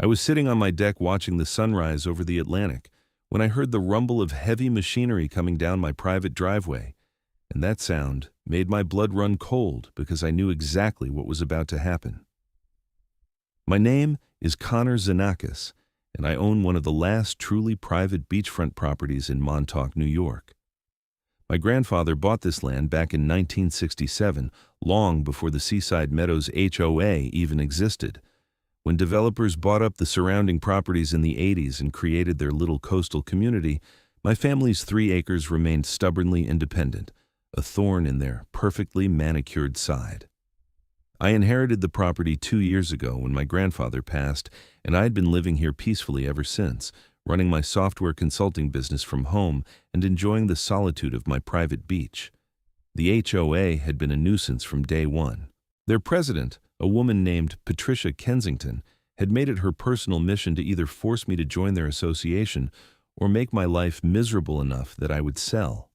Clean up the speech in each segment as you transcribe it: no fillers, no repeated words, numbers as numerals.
I was sitting on my deck watching the sunrise over the Atlantic when I heard the rumble of heavy machinery coming down my private driveway, and that sound made my blood run cold because I knew exactly what was about to happen. My name is Connor Xenakis, and I own one of the last truly private beachfront properties in Montauk, New York. My grandfather bought this land back in 1967, long before the Seaside Meadows HOA even existed. When developers bought up the surrounding properties in the 80s and created their little coastal community, my family's 3 acres remained stubbornly independent, a thorn in their perfectly manicured side. I inherited the property 2 years ago when my grandfather passed, and I had been living here peacefully ever since, running my software consulting business from home and enjoying the solitude of my private beach. The HOA had been a nuisance from day one. Their president, a woman named Patricia Kensington, had made it her personal mission to either force me to join their association or make my life miserable enough that I would sell.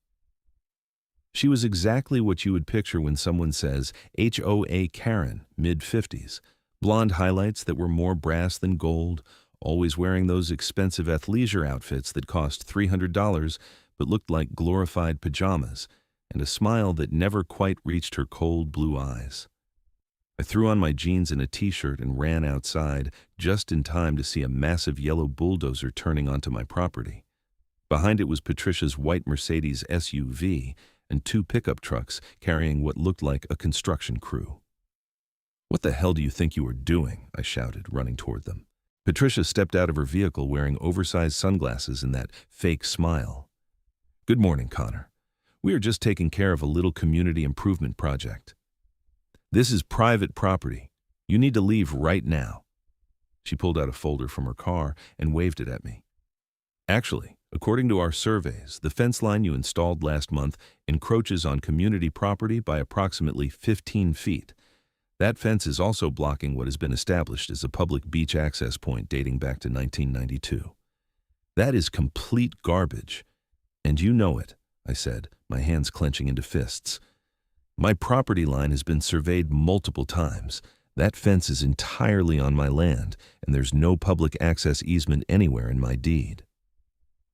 She was exactly what you would picture when someone says HOA Karen, mid-50s, blonde highlights that were more brass than gold, always wearing those expensive athleisure outfits that cost $300 but looked like glorified pajamas, and a smile that never quite reached her cold blue eyes. I threw on my jeans and a t-shirt and ran outside just in time to see a massive yellow bulldozer turning onto my property. Behind it was Patricia's white Mercedes SUV and 2 pickup trucks carrying what looked like a construction crew. "What the hell do you think you are doing?" I shouted, running toward them. Patricia stepped out of her vehicle wearing oversized sunglasses and that fake smile. "Good morning, Connor. We are just taking care of a little community improvement project. This is private property. You need to leave right now." She pulled out a folder from her car and waved it at me. "Actually, according to our surveys, the fence line you installed last month encroaches on community property by approximately 15 feet. That fence is also blocking what has been established as a public beach access point dating back to 1992. That is complete garbage, and you know it," I said, my hands clenching into fists. "My property line has been surveyed multiple times. That fence is entirely on my land, and there's no public access easement anywhere in my deed."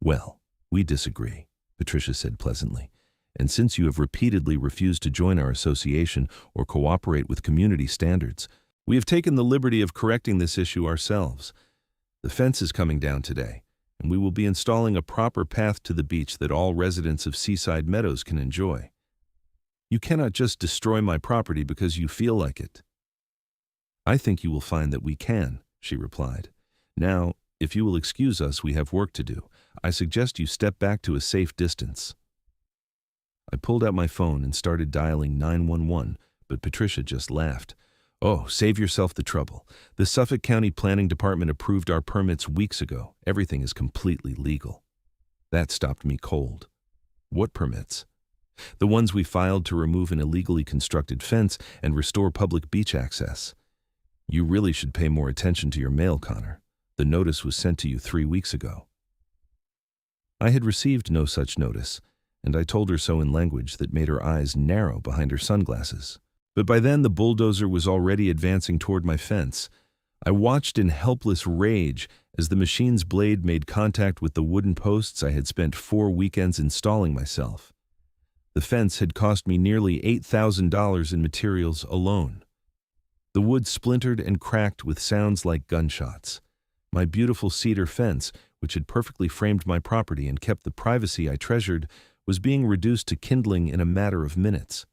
"Well, we disagree," Patricia said pleasantly. "And since you have repeatedly refused to join our association or cooperate with community standards, we have taken the liberty of correcting this issue ourselves. The fence is coming down today, and we will be installing a proper path to the beach that all residents of Seaside Meadows can enjoy. You cannot just destroy my property because you feel like it." "I think you will find that we can," she replied. "Now, if you will excuse us, we have work to do. I suggest you step back to a safe distance." I pulled out my phone and started dialing 911, but Patricia just laughed. "Oh, save yourself the trouble. The Suffolk County Planning Department approved our permits weeks ago. Everything is completely legal." That stopped me cold. "What permits?" "The ones we filed to remove an illegally constructed fence and restore public beach access." "You really should pay more attention to your mail, Connor. The notice was sent to you 3 weeks ago." I had received no such notice, and I told her so in language that made her eyes narrow behind her sunglasses. But by then the bulldozer was already advancing toward my fence. I watched in helpless rage as the machine's blade made contact with the wooden posts I had spent 4 weekends installing myself. The fence had cost me nearly $8,000 in materials alone. The wood splintered and cracked with sounds like gunshots. My beautiful cedar fence, which had perfectly framed my property and kept the privacy I treasured, was being reduced to kindling in a matter of minutes.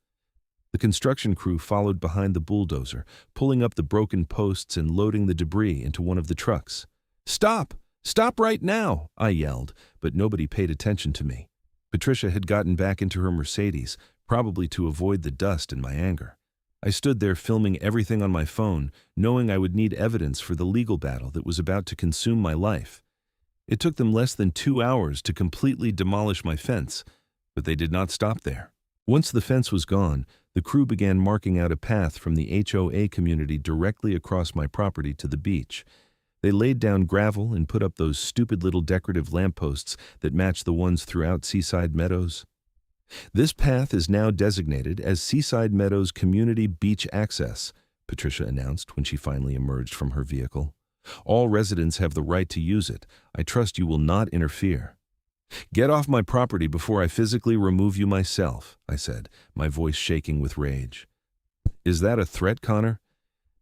The construction crew followed behind the bulldozer, pulling up the broken posts and loading the debris into one of the trucks. "Stop! Stop right now!" I yelled, but nobody paid attention to me. Patricia had gotten back into her Mercedes, probably to avoid the dust and my anger. I stood there filming everything on my phone, knowing I would need evidence for the legal battle that was about to consume my life. It took them less than 2 hours to completely demolish my fence, but they did not stop there. Once the fence was gone, the crew began marking out a path from the HOA community directly across my property to the beach. They laid down gravel and put up those stupid little decorative lampposts that match the ones throughout Seaside Meadows. "This path is now designated as Seaside Meadows Community Beach Access," Patricia announced when she finally emerged from her vehicle. All residents have the right to use it. I trust you will not interfere. Get off my property before I physically remove you myself, I said, my voice shaking with rage. Is that a threat, Connor?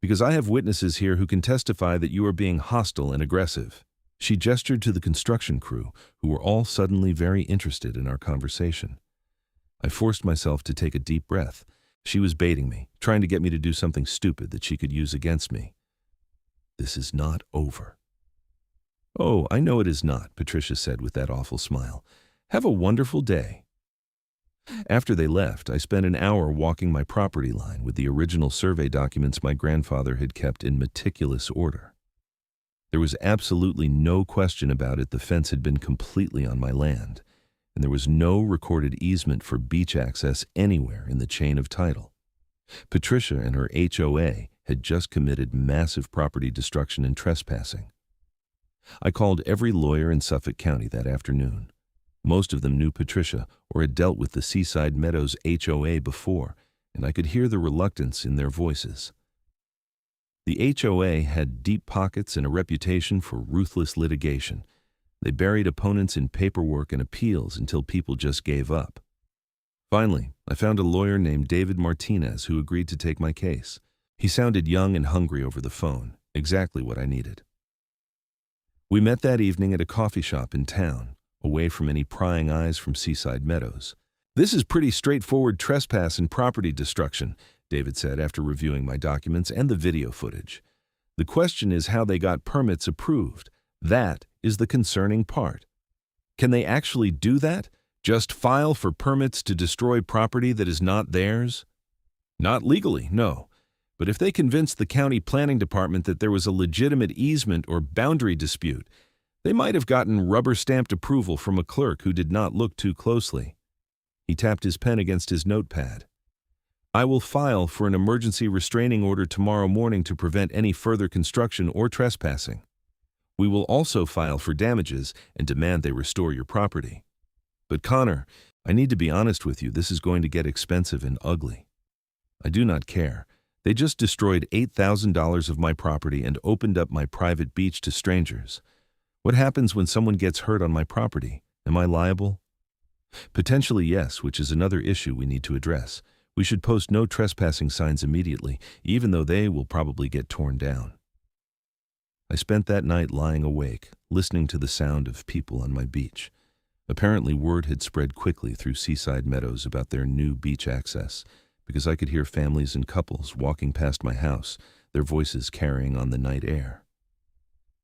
Because I have witnesses here who can testify that you are being hostile and aggressive. She gestured to the construction crew, who were all suddenly very interested in our conversation. I forced myself to take a deep breath. She was baiting me, trying to get me to do something stupid that she could use against me. This is not over. Oh, I know it is not, Patricia said with that awful smile. Have a wonderful day. After they left, I spent an hour walking my property line with the original survey documents my grandfather had kept in meticulous order. There was absolutely no question about it. The fence had been completely on my land, and there was no recorded easement for beach access anywhere in the chain of title. Patricia and her HOA had just committed massive property destruction and trespassing. I called every lawyer in Suffolk County that afternoon. Most of them knew Patricia or had dealt with the Seaside Meadows HOA before, and I could hear the reluctance in their voices. The HOA had deep pockets and a reputation for ruthless litigation. They buried opponents in paperwork and appeals until people just gave up. Finally, I found a lawyer named David Martinez who agreed to take my case. He sounded young and hungry over the phone, exactly what I needed. We met that evening at a coffee shop in town, away from any prying eyes from Seaside Meadows. This is pretty straightforward trespass and property destruction, David said after reviewing my documents and the video footage. The question is how they got permits approved. That is the concerning part. Can they actually do that? Just file for permits to destroy property that is not theirs? Not legally, no. But if they convinced the county planning department that there was a legitimate easement or boundary dispute, they might have gotten rubber-stamped approval from a clerk who did not look too closely. He tapped his pen against his notepad. I will file for an emergency restraining order tomorrow morning to prevent any further construction or trespassing. We will also file for damages and demand they restore your property. But Connor, I need to be honest with you, this is going to get expensive and ugly. I do not care. They just destroyed $8,000 of my property and opened up my private beach to strangers. What happens when someone gets hurt on my property? Am I liable? Potentially yes, which is another issue we need to address. We should post no trespassing signs immediately, even though they will probably get torn down. I spent that night lying awake, listening to the sound of people on my beach. Apparently word had spread quickly through Seaside Meadows about their new beach access, because I could hear families and couples walking past my house, their voices carrying on the night air.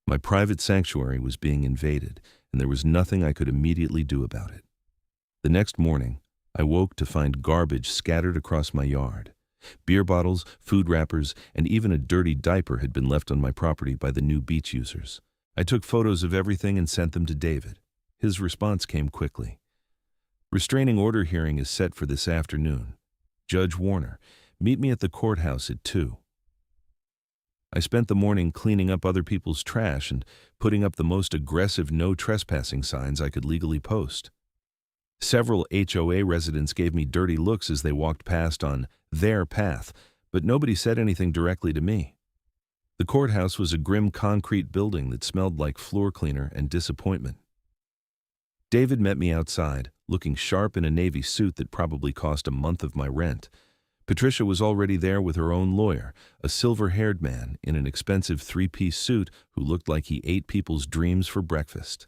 My private sanctuary was being invaded, and there was nothing I could immediately do about it. The next morning, I woke to find garbage scattered across my yard. Beer bottles, food wrappers, and even a dirty diaper had been left on my property by the new beach users. I took photos of everything and sent them to David. His response came quickly. Restraining order hearing is set for this afternoon. Judge Warner, meet me at the courthouse at 2. I spent the morning cleaning up other people's trash and putting up the most aggressive no trespassing signs I could legally post. Several HOA residents gave me dirty looks as they walked past on their path, but nobody said anything directly to me. The courthouse was a grim concrete building that smelled like floor cleaner and disappointment. David met me outside, looking sharp in a navy suit that probably cost a month of my rent. Patricia was already there with her own lawyer, a silver-haired man in an expensive three-piece suit who looked like he ate people's dreams for breakfast.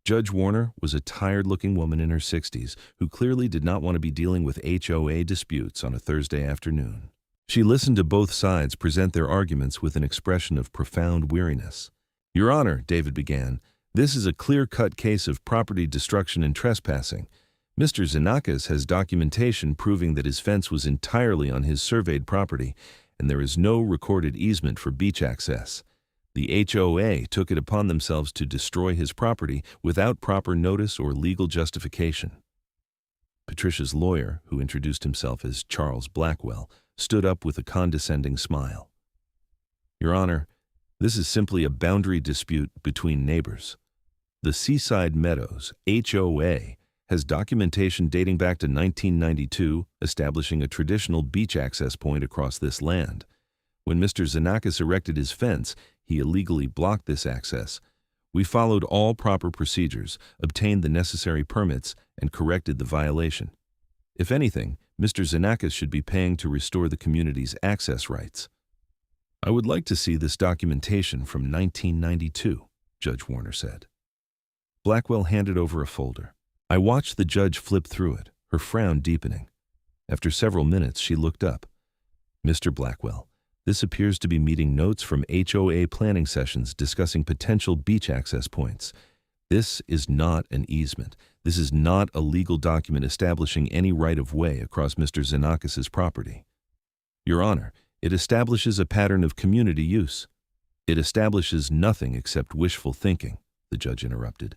Judge Warner was a tired-looking woman in her 60s who clearly did not want to be dealing with HOA disputes on a Thursday afternoon. She listened to both sides present their arguments with an expression of profound weariness. "Your Honor," David began, "this is a clear-cut case of property destruction and trespassing. Mr. Xenakis has documentation proving that his fence was entirely on his surveyed property, and there is no recorded easement for beach access. The HOA took it upon themselves to destroy his property without proper notice or legal justification." Patricia's lawyer, who introduced himself as Charles Blackwell, stood up with a condescending smile. "Your Honor, this is simply a boundary dispute between neighbors. The Seaside Meadows HOA has documentation dating back to 1992 establishing a traditional beach access point across this land. When Mr. Xenakis erected his fence, he illegally blocked this access. We followed all proper procedures, obtained the necessary permits, and corrected the violation. If anything, Mr. Xenakis should be paying to restore the community's access rights. I would like to see this documentation from 1992, Judge Warner said. Blackwell handed over a folder. I watched the judge flip through it, her frown deepening. After several minutes, she looked up. Mr. Blackwell, this appears to be meeting notes from HOA planning sessions discussing potential beach access points. This is not an easement. This is not a legal document establishing any right-of-way across Mr. Xenakis' property. Your Honor, it establishes a pattern of community use. It establishes nothing except wishful thinking, the judge interrupted.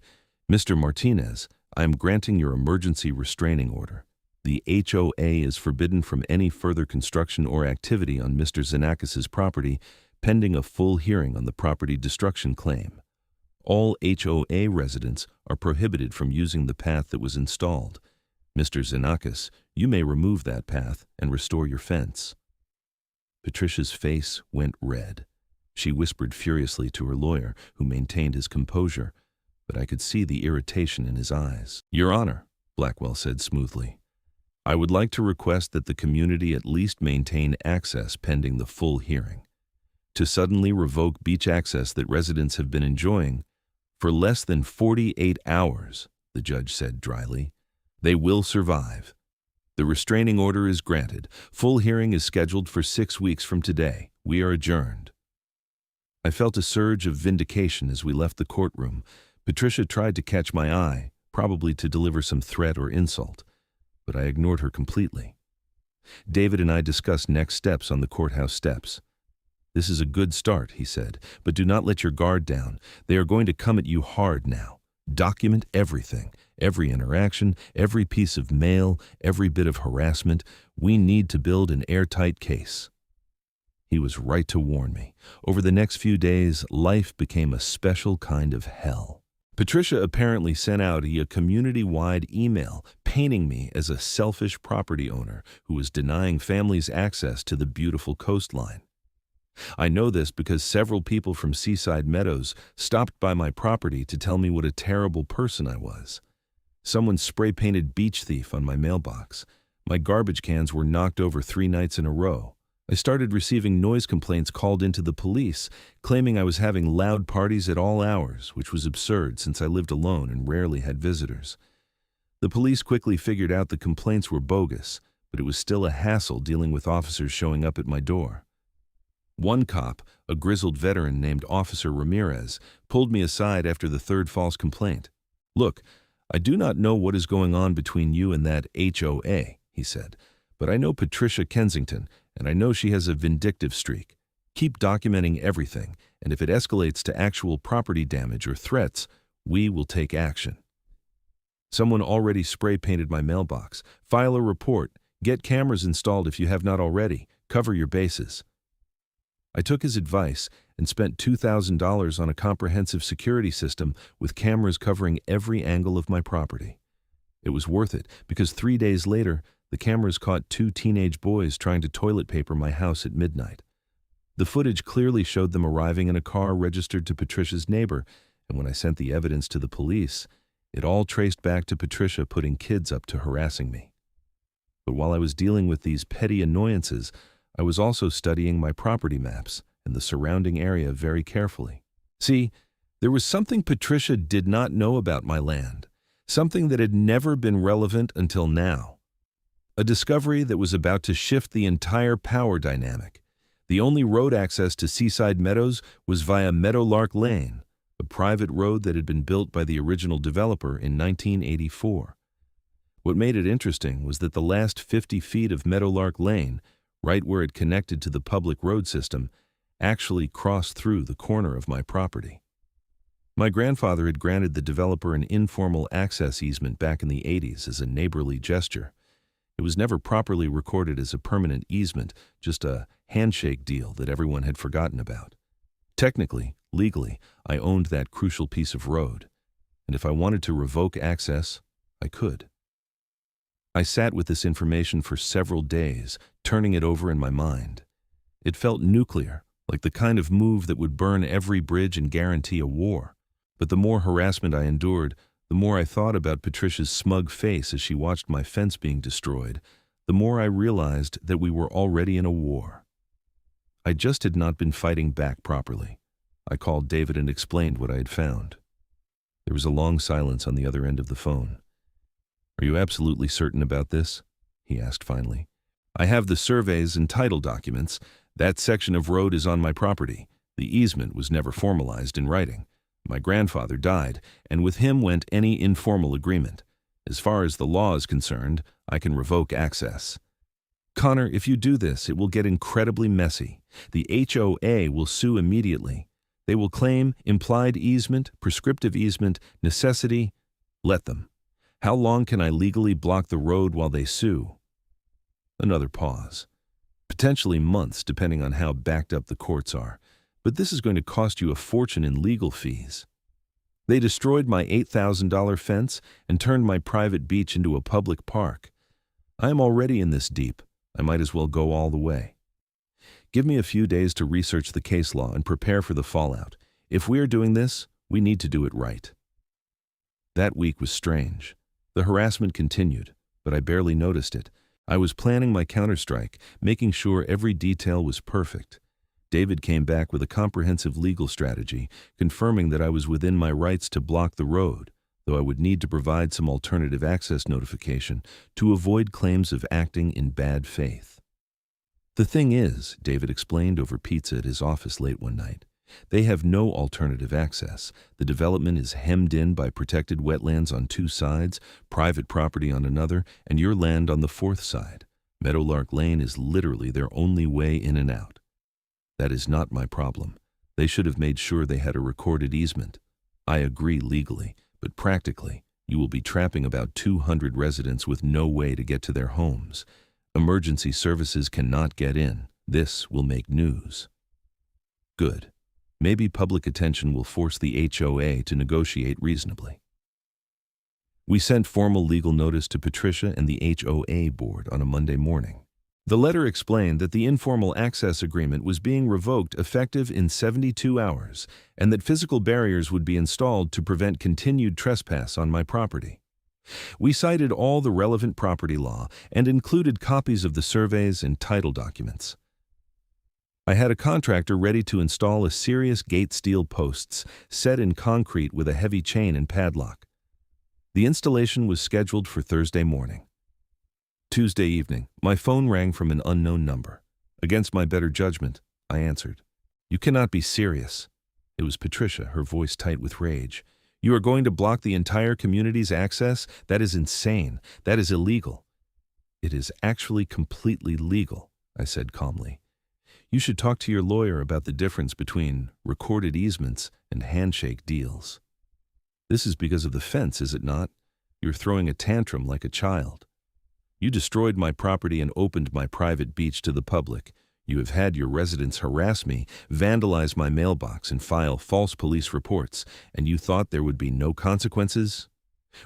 Mr. Martinez, I am granting your emergency restraining order. The HOA is forbidden from any further construction or activity on Mr. Xenakis' property pending a full hearing on the property destruction claim. All HOA residents are prohibited from using the path that was installed. Mr. Xenakis, you may remove that path and restore your fence. Patricia's face went red. She whispered furiously to her lawyer, who maintained his composure, but I could see the irritation in his eyes. Your Honor, Blackwell said smoothly, I would like to request that the community at least maintain access pending the full hearing. To suddenly revoke beach access that residents have been enjoying for less than 48 hours, the judge said dryly, they will survive. The restraining order is granted. Full hearing is scheduled for 6 weeks from today. We are adjourned. I felt a surge of vindication as we left the courtroom. Patricia tried to catch my eye, probably to deliver some threat or insult, but I ignored her completely. David and I discussed next steps on the courthouse steps. This is a good start, he said, but do not let your guard down. They are going to come at you hard now. Document everything, every interaction, every piece of mail, every bit of harassment. We need to build an airtight case. He was right to warn me. Over the next few days, life became a special kind of hell. Patricia apparently sent out a community-wide email painting me as a selfish property owner who was denying families access to the beautiful coastline. I know this because several people from Seaside Meadows stopped by my property to tell me what a terrible person I was. Someone spray-painted beach thief on my mailbox. My garbage cans were knocked over 3 nights in a row. I started receiving noise complaints called into the police, claiming I was having loud parties at all hours, which was absurd since I lived alone and rarely had visitors. The police quickly figured out the complaints were bogus, but it was still a hassle dealing with officers showing up at my door. One cop, a grizzled veteran named Officer Ramirez, pulled me aside after the 3rd false complaint. Look, I do not know what is going on between you and that HOA, he said, but I know Patricia Kensington, and I know she has a vindictive streak. Keep documenting everything, and if it escalates to actual property damage or threats, we will take action. Someone already spray-painted my mailbox. File a report. Get cameras installed if you have not already. Cover your bases. I took his advice and spent $2,000 on a comprehensive security system with cameras covering every angle of my property. It was worth it because 3 days later, the cameras caught 2 teenage boys trying to toilet paper my house at midnight. The footage clearly showed them arriving in a car registered to Patricia's neighbor, and when I sent the evidence to the police, it all traced back to Patricia putting kids up to harassing me. But while I was dealing with these petty annoyances, I was also studying my property maps and the surrounding area very carefully. See, there was something Patricia did not know about my land, something that had never been relevant until now. A discovery that was about to shift the entire power dynamic. The only road access to Seaside Meadows was via Meadowlark Lane, a private road that had been built by the original developer in 1984. What made it interesting was that the last 50 feet of Meadowlark Lane, right where it connected to the public road system, actually crossed through the corner of my property. My grandfather had granted the developer an informal access easement back in the 80s as a neighborly gesture. It was never properly recorded as a permanent easement, just a handshake deal that everyone had forgotten about. Technically, legally, I owned that crucial piece of road, and if I wanted to revoke access, I could. I sat with this information for several days, turning it over in my mind. It felt nuclear, like the kind of move that would burn every bridge and guarantee a war. But the more harassment I endured, the more I thought about Patricia's smug face as she watched my fence being destroyed, the more I realized that we were already in a war. I just had not been fighting back properly. I called David and explained what I had found. There was a long silence on the other end of the phone. "Are you absolutely certain about this?" he asked finally. "I have the surveys and title documents. That section of road is on my property. The easement was never formalized in writing. My grandfather died, and with him went any informal agreement. As far as the law is concerned, I can revoke access." "Connor, if you do this, it will get incredibly messy. The HOA will sue immediately. They will claim implied easement, prescriptive easement, necessity. Let them. How long can I legally block the road while they sue?" Another pause. "Potentially months, depending on how backed up the courts are. But this is going to cost you a fortune in legal fees. They destroyed my $8,000 fence and turned my private beach into a public park. I am already in this deep. I might as well go all the way. Give me a few days to research the case law and prepare for the fallout. If we are doing this, we need to do it right." That week was strange. The harassment continued, but I barely noticed it. I was planning my counterstrike, making sure every detail was perfect. David came back with a comprehensive legal strategy, confirming that I was within my rights to block the road, though I would need to provide some alternative access notification to avoid claims of acting in bad faith. "The thing is," David explained over pizza at his office late one night, "they have no alternative access. The development is hemmed in by protected wetlands on two sides, private property on another, and your land on the fourth side. Meadowlark Lane is literally their only way in and out. That is not my problem. They should have made sure they had a recorded easement. I agree legally, but practically, you will be trapping about 200 residents with no way to get to their homes. Emergency services cannot get in. This will make news." Good. Maybe public attention will force the HOA to negotiate reasonably. We sent formal legal notice to Patricia and the HOA board on a Monday morning. The letter explained that the informal access agreement was being revoked effective in 72 hours and that physical barriers would be installed to prevent continued trespass on my property. We cited all the relevant property law and included copies of the surveys and title documents. I had a contractor ready to install a series gate steel posts set in concrete with a heavy chain and padlock. The installation was scheduled for Thursday morning. Tuesday evening, my phone rang from an unknown number. Against my better judgment, I answered. "You cannot be serious." It was Patricia, her voice tight with rage. "You are going to block the entire community's access? That is insane. That is illegal." "It is actually completely legal," I said calmly. "You should talk to your lawyer about the difference between recorded easements and handshake deals." "This is because of the fence, is it not? You're throwing a tantrum like a child. You destroyed my property and opened my private beach to the public. You have had your residents harass me, vandalize my mailbox, and file false police reports, and you thought there would be no consequences?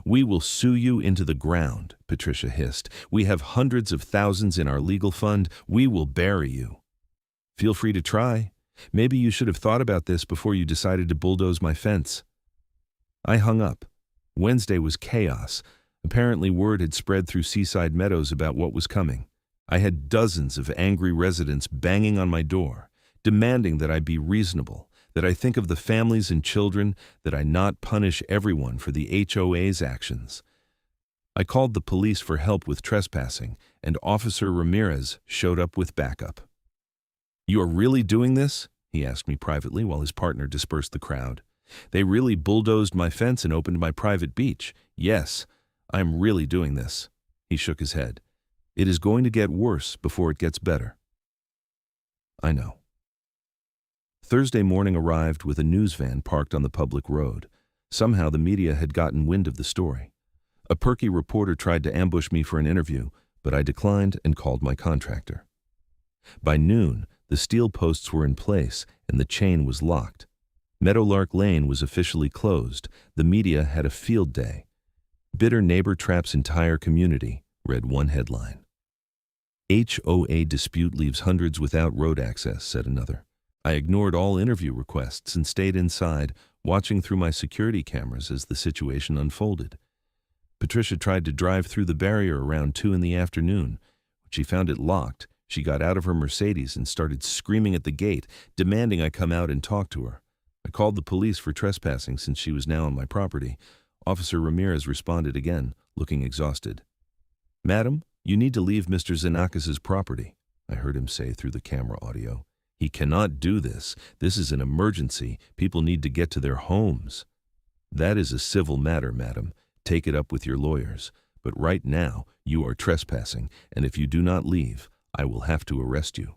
We will sue you into the ground," Patricia hissed. "We have hundreds of thousands in our legal fund. We will bury you." "Feel free to try. Maybe you should have thought about this before you decided to bulldoze my fence." I hung up. Wednesday was chaos. Apparently word had spread through Seaside Meadows about what was coming. I had dozens of angry residents banging on my door, demanding that I be reasonable, that I think of the families and children, that I not punish everyone for the HOA's actions. I called the police for help with trespassing, and Officer Ramirez showed up with backup. "You are really doing this?" he asked me privately while his partner dispersed the crowd. "They really bulldozed my fence and opened my private beach. Yes, I'm really doing this." He shook his head. "It is going to get worse before it gets better." I know. Thursday morning arrived with a news van parked on the public road. Somehow the media had gotten wind of the story. A perky reporter tried to ambush me for an interview, but I declined and called my contractor. By noon, the steel posts were in place and the chain was locked. Meadowlark Lane was officially closed. The media had a field day. "Bitter neighbor traps entire community," read one headline. "HOA dispute leaves hundreds without road access," said another. I ignored all interview requests and stayed inside, watching through my security cameras as the situation unfolded. Patricia tried to drive through the barrier around 2 in the afternoon. When she found it locked, she got out of her Mercedes and started screaming at the gate, demanding I come out and talk to her. I called the police for trespassing since she was now on my property. Officer Ramirez responded again, looking exhausted. "Madam, you need to leave Mr. Xenakis' property," I heard him say through the camera audio. "He cannot do this. This is an emergency. People need to get to their homes." "That is a civil matter, madam. Take it up with your lawyers. But right now, you are trespassing, and if you do not leave, I will have to arrest you."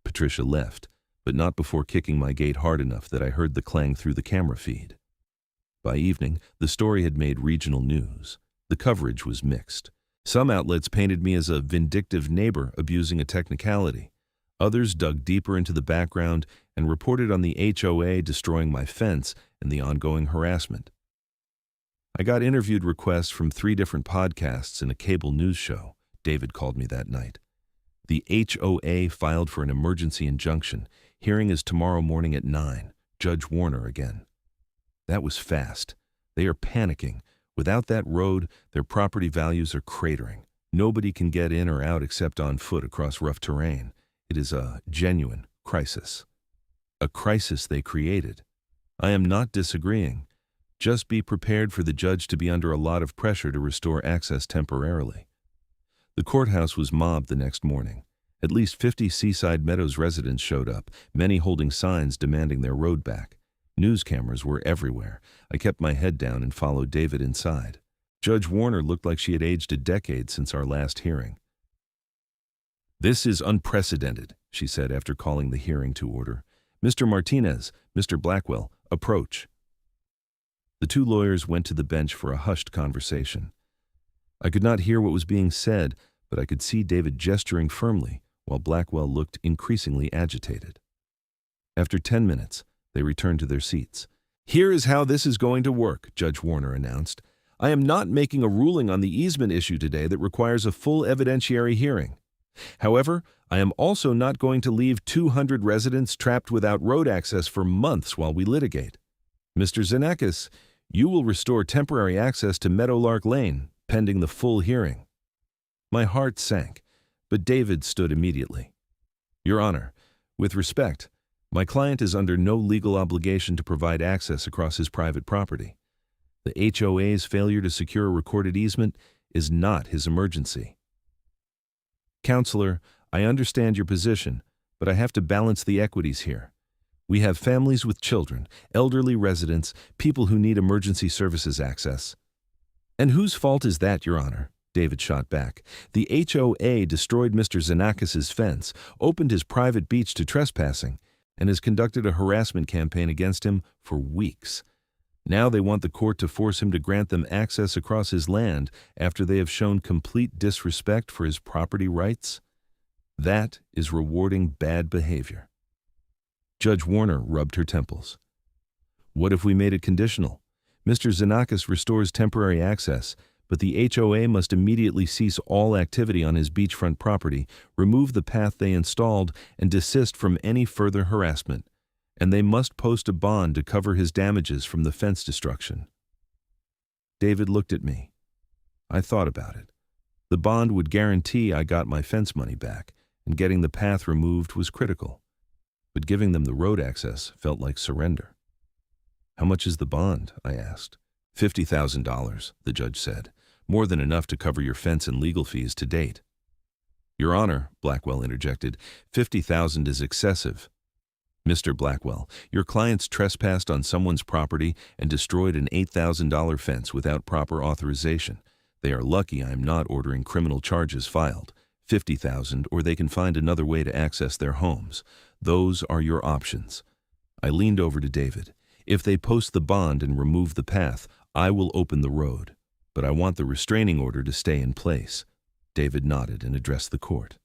Patricia left, but not before kicking my gate hard enough that I heard the clang through the camera feed. By evening, the story had made regional news. The coverage was mixed. Some outlets painted me as a vindictive neighbor abusing a technicality. Others dug deeper into the background and reported on the HOA destroying my fence and the ongoing harassment. I got interviewed requests from 3 different podcasts and a cable news show. David called me that night. The HOA filed for an emergency injunction. Hearing is tomorrow morning at 9. Judge Warner again. That was fast. They are panicking. Without that road, their property values are cratering. Nobody can get in or out except on foot across rough terrain. It is a genuine crisis. A crisis they created. I am not disagreeing. Just be prepared for the judge to be under a lot of pressure to restore access temporarily. The courthouse was mobbed the next morning. At least 50 Seaside Meadows residents showed up, many holding signs demanding their road back. News cameras were everywhere. I kept my head down and followed David inside. Judge Warner looked like she had aged a decade since our last hearing. "This is unprecedented," she said after calling the hearing to order. "Mr. Martinez, Mr. Blackwell, approach." The 2 lawyers went to the bench for a hushed conversation. I could not hear what was being said, but I could see David gesturing firmly, while Blackwell looked increasingly agitated. After 10 minutes, they returned to their seats. "Here is how this is going to work," Judge Warner announced. "I am not making a ruling on the easement issue today that requires a full evidentiary hearing. However, I am also not going to leave 200 residents trapped without road access for months while we litigate. Mr. Xenakis, you will restore temporary access to Meadowlark Lane, pending the full hearing." My heart sank, but David stood immediately. "Your Honor, with respect, my client is under no legal obligation to provide access across his private property. The HOA's failure to secure a recorded easement is not his emergency. Counselor, I understand your position, but I have to balance the equities here. We have families with children, elderly residents, people who need emergency services access." "And whose fault is that, Your Honor?" David shot back. "The HOA destroyed Mr. Xenakis' fence, opened his private beach to trespassing, and has conducted a harassment campaign against him for weeks. Now they want the court to force him to grant them access across his land after they have shown complete disrespect for his property rights? That is rewarding bad behavior." Judge Warner rubbed her temples. "What if we made it conditional? Mr. Xenakis restores temporary access, but the HOA must immediately cease all activity on his beachfront property, remove the path they installed, and desist from any further harassment. And they must post a bond to cover his damages from the fence destruction." David looked at me. I thought about it. The bond would guarantee I got my fence money back, and getting the path removed was critical. But giving them the road access felt like surrender. "How much is the bond?" I asked. $50,000, the judge said. "More than enough to cover your fence and legal fees to date." "Your Honor," Blackwell interjected, "$50,000 is excessive." "Mr. Blackwell, your clients trespassed on someone's property and destroyed an $8,000 fence without proper authorization. They are lucky I am not ordering criminal charges filed. $50,000, or they can find another way to access their homes. Those are your options." I leaned over to David. "If they post the bond and remove the path, I will open the road. But I want the restraining order to stay in place." David nodded and addressed the court.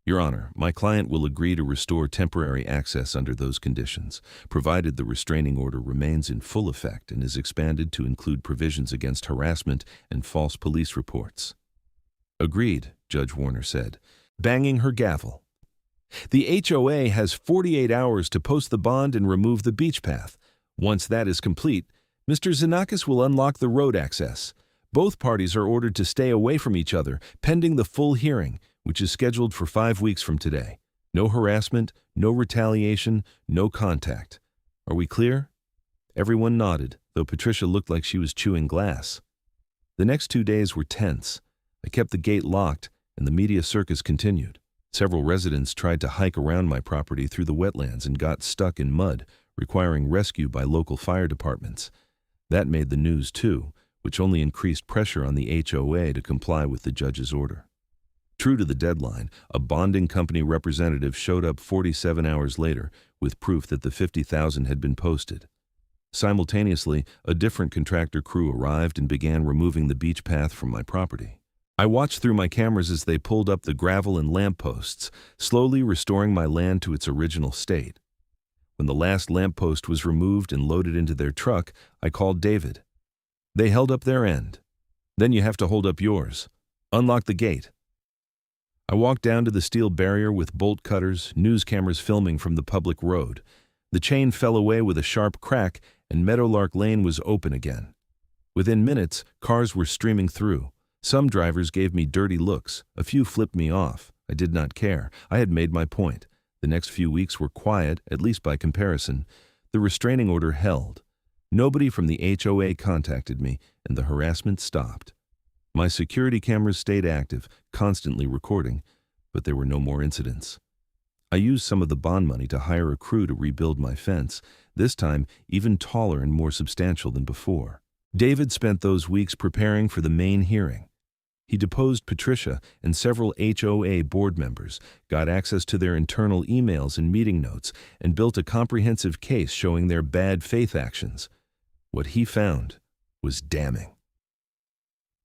"Your Honor, my client will agree to restore temporary access under those conditions, provided the restraining order remains in full effect and is expanded to include provisions against harassment and false police reports." "Agreed," Judge Warner said, banging her gavel. The HOA has 48 hours to post the bond and remove the beach path. Once that is complete, Mr. Xenakis will unlock the road access. Both parties are ordered to stay away from each other pending the full hearing, which is scheduled for 5 weeks from today. No harassment, no retaliation, no contact. Are we clear? Everyone nodded, though Patricia looked like she was chewing glass. The next 2 days were tense. I kept the gate locked, and the media circus continued. Several residents tried to hike around my property through the wetlands and got stuck in mud, requiring rescue by local fire departments. That made the news too, which only increased pressure on the HOA to comply with the judge's order. True to the deadline, a bonding company representative showed up 47 hours later with proof that the $50,000 had been posted. Simultaneously, a different contractor crew arrived and began removing the beach path from my property. I watched through my cameras as they pulled up the gravel and lampposts, slowly restoring my land to its original state. When the last lamppost was removed and loaded into their truck, I called David. They held up their end. Then you have to hold up yours. Unlock the gate. I walked down to the steel barrier with bolt cutters, news cameras filming from the public road. The chain fell away with a sharp crack, and Meadowlark Lane was open again. Within minutes, cars were streaming through. Some drivers gave me dirty looks. A few flipped me off. I did not care. I had made my point. The next few weeks were quiet, at least by comparison. The restraining order held. Nobody from the HOA contacted me, and the harassment stopped. My security cameras stayed active, constantly recording, but there were no more incidents. I used some of the bond money to hire a crew to rebuild my fence, this time even taller and more substantial than before. David spent those weeks preparing for the main hearing. He deposed Patricia and several HOA board members, got access to their internal emails and meeting notes, and built a comprehensive case showing their bad faith actions. What he found was damning.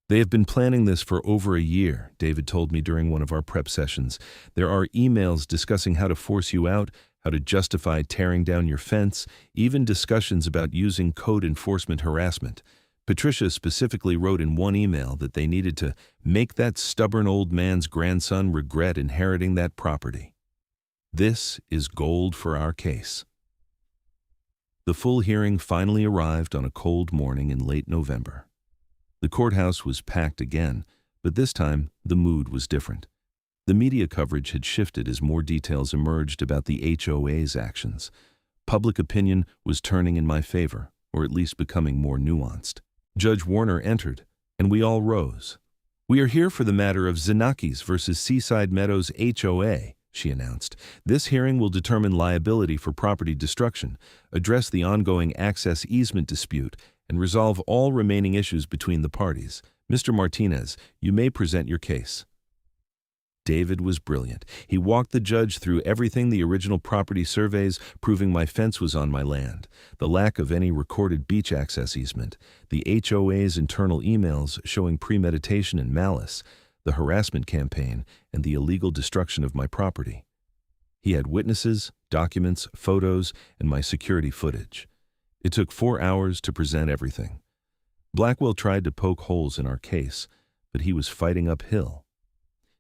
They have been planning this for over a year, David told me during one of our prep sessions. There are emails discussing how to force you out, how to justify tearing down your fence, even discussions about using code enforcement harassment. Patricia specifically wrote in one email that they needed to make that stubborn old man's grandson regret inheriting that property. This is gold for our case. The full hearing finally arrived on a cold morning in late November. The courthouse was packed again, but this time the mood was different. The media coverage had shifted as more details emerged about the HOA's actions. Public opinion was turning in my favor, or at least becoming more nuanced. Judge Warner entered, and we all rose. "We are here for the matter of Xenakis versus Seaside Meadows HOA," she announced. "This hearing will determine liability for property destruction, address the ongoing access easement dispute, and resolve all remaining issues between the parties. Mr. Martinez, you may present your case." David was brilliant. He walked the judge through everything: the original property surveys proving my fence was on my land, the lack of any recorded beach access easement, the HOA's internal emails showing premeditation and malice, the harassment campaign, and the illegal destruction of my property. He had witnesses, documents, photos, and my security footage. It took 4 hours to present everything. Blackwell tried to poke holes in our case, but he was fighting uphill.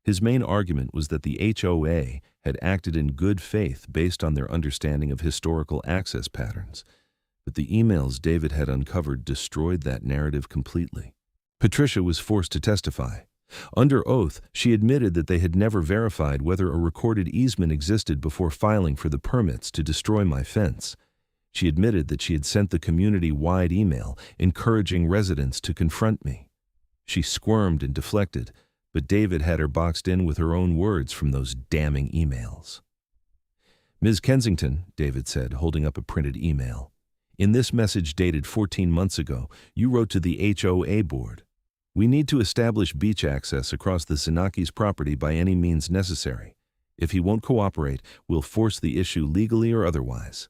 His main argument was that the HOA had acted in good faith based on their understanding of historical access patterns, but the emails David had uncovered destroyed that narrative completely. Patricia was forced to testify. Under oath, she admitted that they had never verified whether a recorded easement existed before filing for the permits to destroy my fence. She admitted that she had sent the community-wide email encouraging residents to confront me. She squirmed and deflected, but David had her boxed in with her own words from those damning emails. "Ms. Kensington," David said, holding up a printed email, "in this message dated 14 months ago, you wrote to the HOA board. We need to establish beach access across the Xenakis property by any means necessary. If he won't cooperate, we'll force the issue legally or otherwise."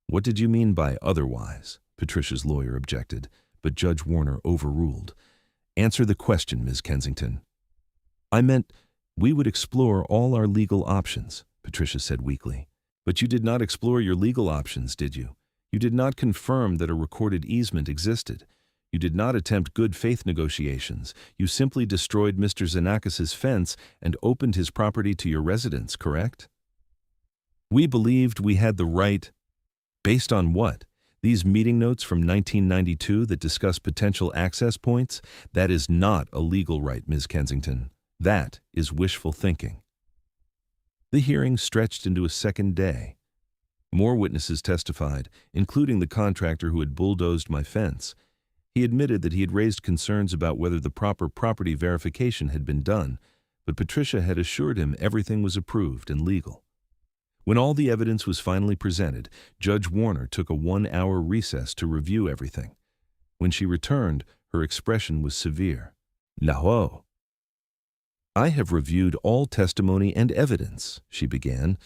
"What did you mean by otherwise?" Patricia's lawyer objected, but Judge Warner overruled. "Answer the question, Ms. Kensington." "I meant we would explore all our legal options," Patricia said weakly. "But you did not explore your legal options, did you? You did not confirm that a recorded easement existed. You did not attempt good faith negotiations. You simply destroyed Mr. Xenakis' fence and opened his property to your residents, correct? We believed we had the right. Based on what? These meeting notes from 1992 that discuss potential access points? That is not a legal right, Ms. Kensington. That is wishful thinking. The hearing stretched into a second day. More witnesses testified, including the contractor who had bulldozed my fence. He admitted that he had raised concerns about whether the proper property verification had been done, but Patricia had assured him everything was approved and legal. When all the evidence was finally presented, Judge Warner took a 1-hour recess to review everything. When she returned, her expression was severe. "Now, I have reviewed all testimony and evidence," she began.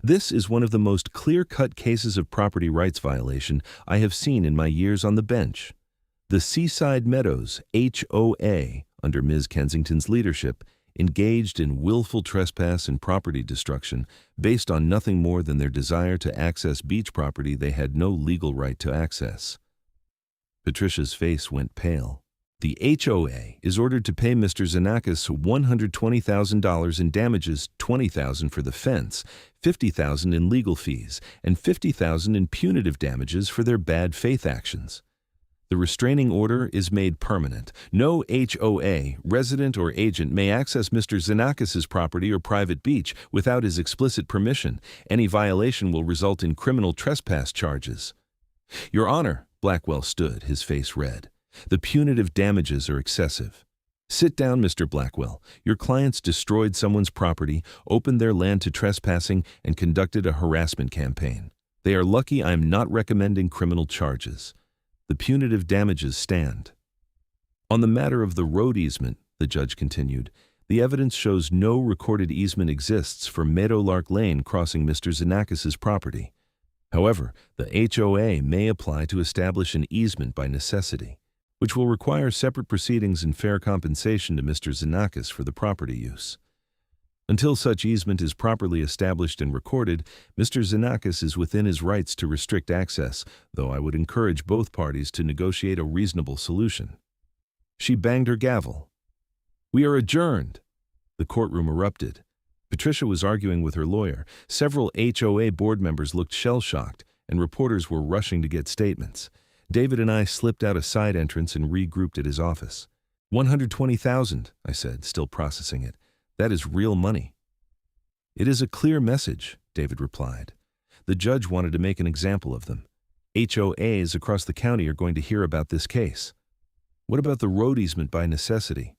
"This is one of the most clear-cut cases of property rights violation I have seen in my years on the bench. The Seaside Meadows HOA, under Ms. Kensington's leadership, engaged in willful trespass and property destruction based on nothing more than their desire to access beach property they had no legal right to access." Patricia's face went pale. "The HOA is ordered to pay Mr. Xenakis $120,000 in damages, $20,000 for the fence, $50,000 in legal fees, and $50,000 in punitive damages for their bad faith actions. The restraining order is made permanent. No HOA, resident or agent may access Mr. Xenakis' property or private beach without his explicit permission. Any violation will result in criminal trespass charges." "Your Honor," Blackwell stood, his face red. "The punitive damages are excessive." "Sit down, Mr. Blackwell. Your clients destroyed someone's property, opened their land to trespassing, and conducted a harassment campaign. They are lucky I am not recommending criminal charges. The punitive damages stand." "On the matter of the road easement," the judge continued, "the evidence shows no recorded easement exists for Meadowlark Lane crossing Mr. Xenakis' property. However, the HOA may apply to establish an easement by necessity, which will require separate proceedings and fair compensation to Mr. Xenakis for the property use. Until such easement is properly established and recorded, Mr. Xenakis is within his rights to restrict access, though I would encourage both parties to negotiate a reasonable solution." She banged her gavel. "We are adjourned." The courtroom erupted. Patricia was arguing with her lawyer. Several HOA board members looked shell-shocked, and reporters were rushing to get statements. David and I slipped out a side entrance and regrouped at his office. $120,000, I said, still processing it. "That is real money." "It is a clear message," David replied. "The judge wanted to make an example of them. HOAs across the county are going to hear about this case. What about the road easement by necessity?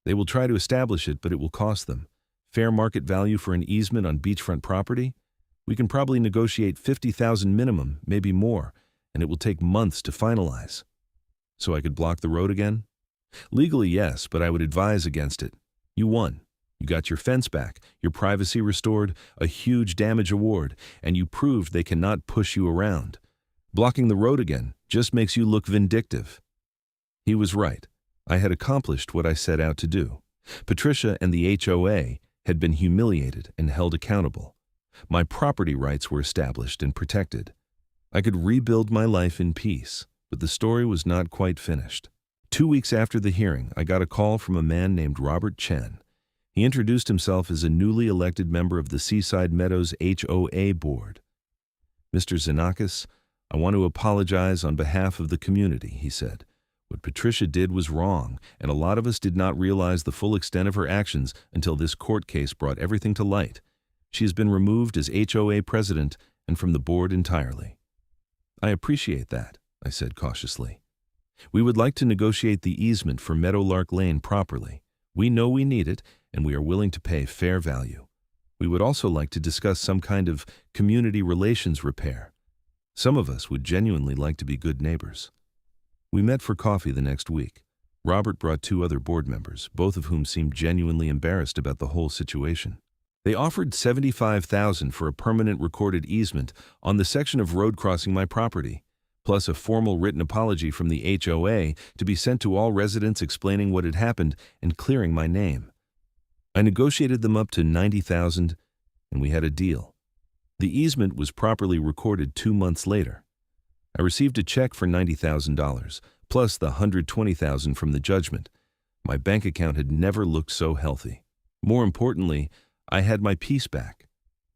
They will try to establish it, but it will cost them. Fair market value for an easement on beachfront property? We can probably negotiate $50,000 minimum, maybe more, and it will take months to finalize. So I could block the road again? Legally, yes, but I would advise against it. You won. You got your fence back, your privacy restored, a huge damage award, and you proved they cannot push you around. Blocking the road again just makes you look vindictive." He was right. I had accomplished what I set out to do. Patricia and the HOA had been humiliated and held accountable. My property rights were established and protected. I could rebuild my life in peace, but the story was not quite finished. 2 weeks after the hearing, I got a call from a man named Robert Chen. He introduced himself as a newly elected member of the Seaside Meadows HOA board. "Mr. Xenakis, I want to apologize on behalf of the community," he said. "What Patricia did was wrong, and a lot of us did not realize the full extent of her actions until this court case brought everything to light. She has been removed as HOA president and from the board entirely." "I appreciate that," I said cautiously. "We would like to negotiate the easement for Meadowlark Lane properly. We know we need it, and we are willing to pay fair value. We would also like to discuss some kind of community relations repair. Some of us would genuinely like to be good neighbors." We met for coffee the next week. Robert brought 2 other board members, both of whom seemed genuinely embarrassed about the whole situation. They offered $75,000 for a permanent recorded easement on the section of road crossing my property, plus a formal written apology from the HOA to be sent to all residents explaining what had happened and clearing my name. I negotiated them up to $90,000, and we had a deal. The easement was properly recorded 2 months later. I received a check for $90,000, plus the $120,000 from the judgment. My bank account had never looked so healthy. More importantly, I had my peace back.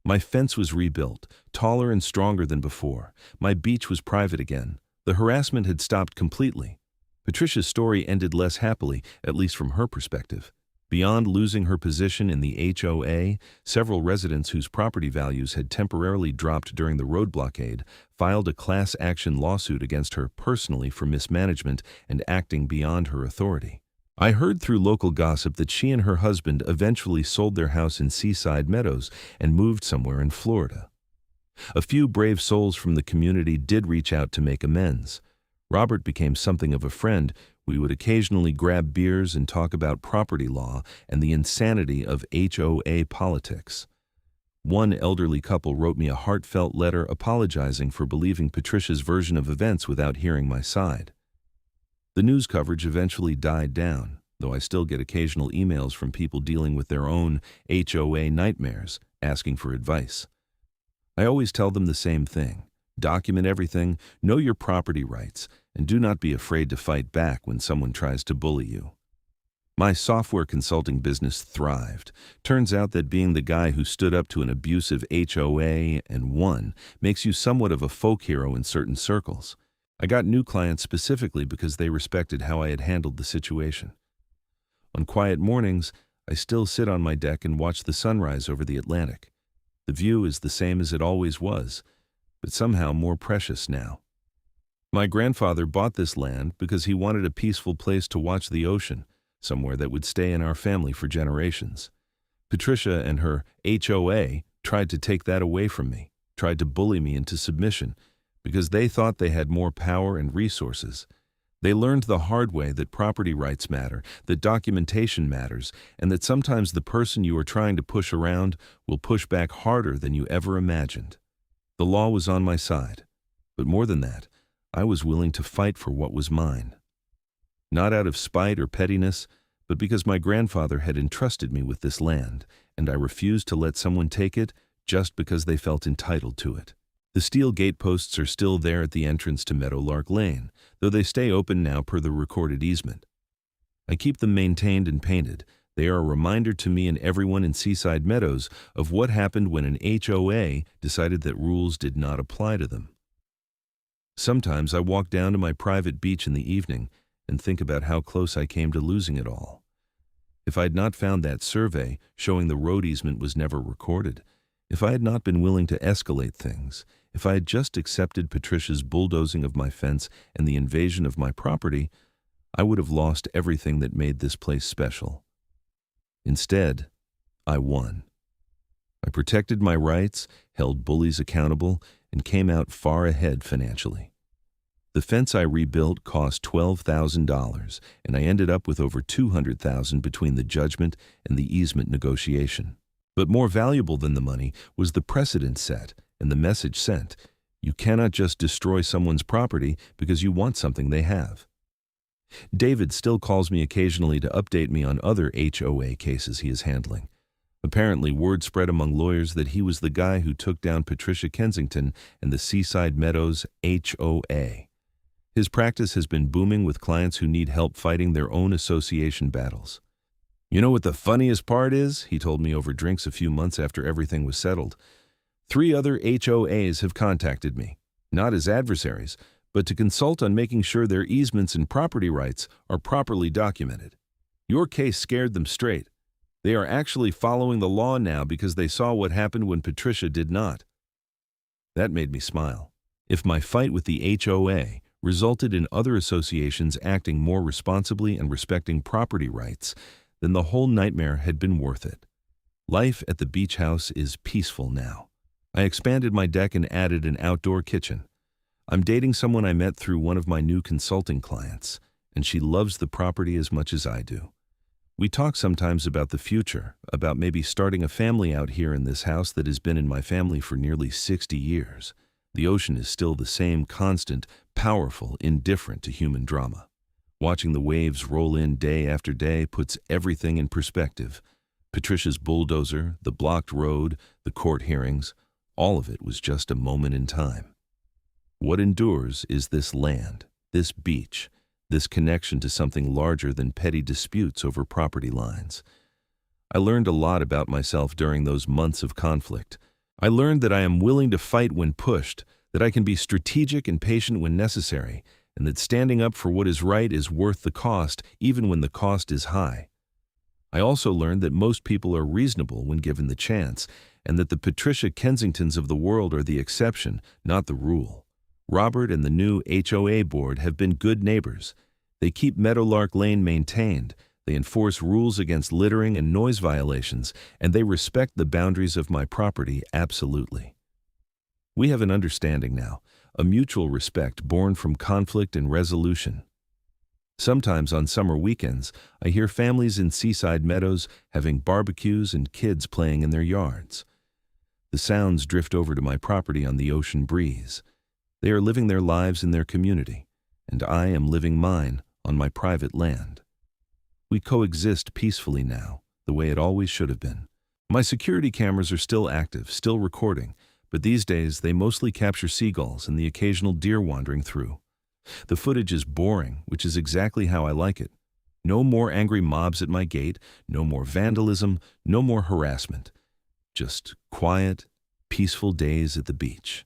My fence was rebuilt, taller and stronger than before. My beach was private again. The harassment had stopped completely. Patricia's story ended less happily, at least from her perspective. Beyond losing her position in the HOA, several residents whose property values had temporarily dropped during the road blockade filed a class action lawsuit against her personally for mismanagement and acting beyond her authority. I heard through local gossip that she and her husband eventually sold their house in Seaside Meadows and moved somewhere in Florida. A few brave souls from the community did reach out to make amends. Robert became something of a friend. We would occasionally grab beers and talk about property law and the insanity of HOA politics. One elderly couple wrote me a heartfelt letter apologizing for believing Patricia's version of events without hearing my side. The news coverage eventually died down, though I still get occasional emails from people dealing with their own HOA nightmares, asking for advice. I always tell them the same thing. Document everything, know your property rights, and do not be afraid to fight back when someone tries to bully you. My software consulting business thrived. Turns out that being the guy who stood up to an abusive HOA and won makes you somewhat of a folk hero in certain circles. I got new clients specifically because they respected how I had handled the situation. On quiet mornings, I still sit on my deck and watch the sunrise over the Atlantic. The view is the same as it always was, but somehow more precious now. My grandfather bought this land because he wanted a peaceful place to watch the ocean, somewhere that would stay in our family for generations. Patricia and her HOA tried to take that away from me, tried to bully me into submission, because they thought they had more power and resources. They learned the hard way that property rights matter, that documentation matters, and that sometimes the person you are trying to push around will push back harder than you ever imagined. The law was on my side, but more than that, I was willing to fight for what was mine. Not out of spite or pettiness, but because my grandfather had entrusted me with this land, and I refused to let someone take it just because they felt entitled to it. The steel gateposts are still there at the entrance to Meadowlark Lane, though they stay open now per the recorded easement. I keep them maintained and painted. They are a reminder to me and everyone in Seaside Meadows of what happened when an HOA decided that rules did not apply to them. Sometimes I walk down to my private beach in the evening and think about how close I came to losing it all. If I had not found that survey showing the road easement was never recorded, if I had not been willing to escalate things, if I had just accepted Patricia's bulldozing of my fence and the invasion of my property, I would have lost everything that made this place special. Instead, I won. I protected my rights, held bullies accountable, and came out far ahead financially. The fence I rebuilt cost $12,000, and I ended up with over $200,000 between the judgment and the easement negotiation. But more valuable than the money was the precedent set and the message sent. You cannot just destroy someone's property because you want something they have. David still calls me occasionally to update me on other HOA cases he is handling. Apparently, word spread among lawyers that he was the guy who took down Patricia Kensington and the Seaside Meadows HOA. His practice has been booming with clients who need help fighting their own association battles. You know what the funniest part is? He told me over drinks a few months after everything was settled. 3 other HOAs have contacted me, not as adversaries, but to consult on making sure their easements and property rights are properly documented. Your case scared them straight. They are actually following the law now because they saw what happened when Patricia did not. That made me smile. If my fight with the HOA resulted in other associations acting more responsibly and respecting property rights, then the whole nightmare had been worth it. Life at the beach house is peaceful now. I expanded my deck and added an outdoor kitchen. I'm dating someone I met through one of my new consulting clients, and she loves the property as much as I do. We talk sometimes about the future, about maybe starting a family out here in this house that has been in my family for nearly 60 years. The ocean is still the same constant, powerful, indifferent to human drama. Watching the waves roll in day after day puts everything in perspective. Patricia's bulldozer, the blocked road, the court hearings, all of it was just a moment in time. What endures is this land, this beach, this connection to something larger than petty disputes over property lines. I learned a lot about myself during those months of conflict. I learned that I am willing to fight when pushed, that I can be strategic and patient when necessary, and that standing up for what is right is worth the cost, even when the cost is high. I also learned that most people are reasonable when given the chance, and that the Patricia Kensingtons of the world are the exception, not the rule. Robert and the new HOA board have been good neighbors. They keep Meadowlark Lane maintained, they enforce rules against littering and noise violations, and they respect the boundaries of my property absolutely. We have an understanding now, a mutual respect born from conflict and resolution. Sometimes on summer weekends, I hear families in Seaside Meadows having barbecues and kids playing in their yards. The sounds drift over to my property on the ocean breeze. They are living their lives in their community, and I am living mine on my private land. We coexist peacefully now, the way it always should have been. My security cameras are still active, still recording, but these days they mostly capture seagulls and the occasional deer wandering through. The footage is boring, which is exactly how I like it. No more angry mobs at my gate, no more vandalism, no more harassment. Just quiet, peaceful days at the beach.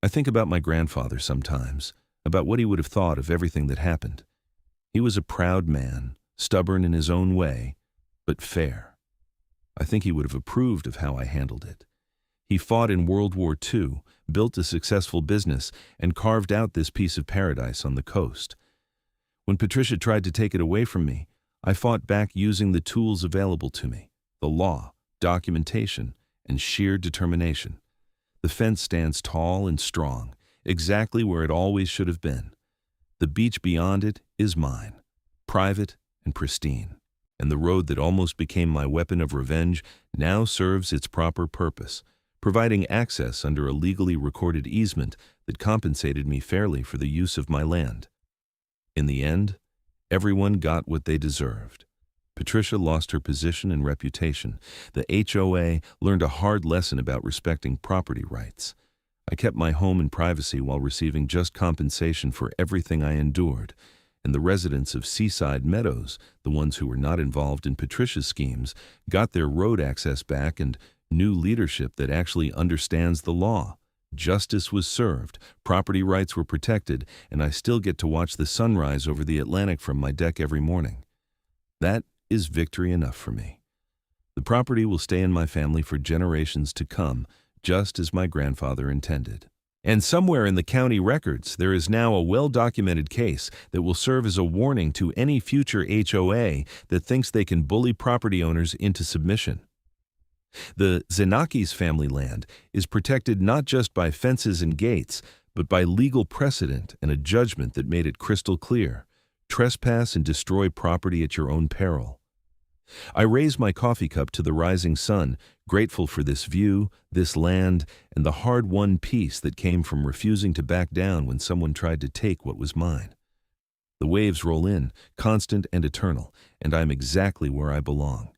I think about my grandfather sometimes, about what he would have thought of everything that happened. He was a proud man, stubborn in his own way, but fair. I think he would have approved of how I handled it. He fought in World War II, built a successful business, and carved out this piece of paradise on the coast. When Patricia tried to take it away from me, I fought back using the tools available to me, the law, documentation, and sheer determination. The fence stands tall and strong, exactly where it always should have been. The beach beyond it is mine, private and pristine, and the road that almost became my weapon of revenge now serves its proper purpose, providing access under a legally recorded easement that compensated me fairly for the use of my land. In the end, everyone got what they deserved. Patricia lost her position and reputation. The HOA learned a hard lesson about respecting property rights. I kept my home in privacy while receiving just compensation for everything I endured, and the residents of Seaside Meadows, the ones who were not involved in Patricia's schemes, got their road access back and new leadership that actually understands the law. Justice was served, property rights were protected, and I still get to watch the sunrise over the Atlantic from my deck every morning. That is victory enough for me. The property will stay in my family for generations to come, just as my grandfather intended. And somewhere in the county records, there is now a well-documented case that will serve as a warning to any future HOA that thinks they can bully property owners into submission. The Xenakis family land is protected not just by fences and gates, but by legal precedent and a judgment that made it crystal clear: trespass and destroy property at your own peril. I raise my coffee cup to the rising sun, grateful for this view, this land, and the hard-won peace that came from refusing to back down when someone tried to take what was mine. The waves roll in, constant and eternal, and I'm exactly where I belong.